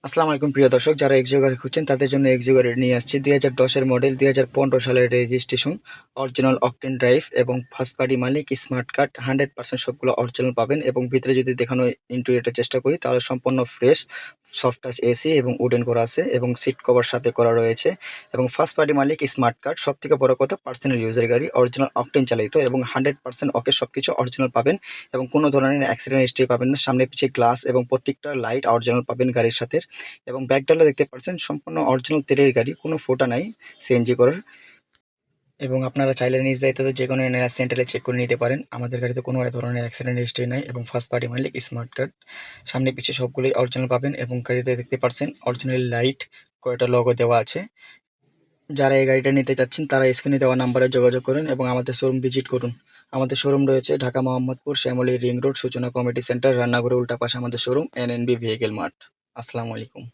আসসালামু আলাইকুম প্রিয় দর্শক, যারা এক্সিও গাড়ি খুঁজছেন তাদের জন্য এক্সিও গাড়ি নিয়ে আসছি 2010-এর মডেল, 2015 সালের রেজিস্ট্রেশন, অরিজিনাল অকটেন ড্রাইভ এবং ফার্স্ট পার্টি মালিক, স্মার্ট কার্ড, 100% সবগুলো অরিজিনাল পাবেন। এবং ভিতরে যদি দেখানো ইন্টেরিয়রটা চেষ্টা করি তাহলে সম্পূর্ণ ফ্রেশ, সফট টাচ এসি এবং উডেন করা আছে এবং সিট কভার সাথে করা রয়েছে। এবং ফার্স্ট পার্টি মালিক, স্মার্ট কার্ড, সব থেকে বড় কথা পার্সোনাল ইউজের গাড়ি, অরিজিনাল অকটেন চালিত এবং 100% ওকে সব কিছু অরিজিনাল পাবেন। এবং কোনো ধরনের অ্যাক্সিডেন্ট হিস্ট্রি পাবেন না। সামনে পিছিয়ে গ্লাস এবং প্রত্যেকটা লাইট অরিজিনাল পাবেন গাড়ির সাথে। এবং ব্যাকডালা দেখতে পাচ্ছেন সম্পূর্ণ অরিজিনাল তেলের গাড়ি, কোনো ফোটা নাই সিএনজি করার। এবং আপনারা চাইলে নিজ দায়িত্বে যে কোনো এনআরএস সেন্টারে চেক করে নিতে পারেন। আমাদের গাড়িতে কোনো ধরনের অ্যাক্সিডেন্ট হিস্ট্রি নাই এবং ফার্স্ট পার্টি মালিক, স্মার্ট কার্ড, সামনে পিছিয়ে সবগুলোই অরিজিনাল পাবেন। এবং গাড়িতে দেখতে পাচ্ছেন অরিজিনাল লাইট, কয়টা লোগো দেওয়া আছে। যারা এই গাড়িটা নিতে চাচ্ছেন তারা স্ক্রিনে দেওয়া নাম্বারে যোগাযোগ করুন এবং আমাদের শোরুম ভিজিট করুন। আমাদের শোরুম রয়েছে ঢাকা মোহাম্মদপুর, শ্যামলী রিং রোড, সূচনা কমিটি সেন্টার, রান্নাঘরের উল্টা পাশে আমাদের শোরুম, এনএনবি ভেহিকেল মার্ট। আসসালামু আলাইকুম।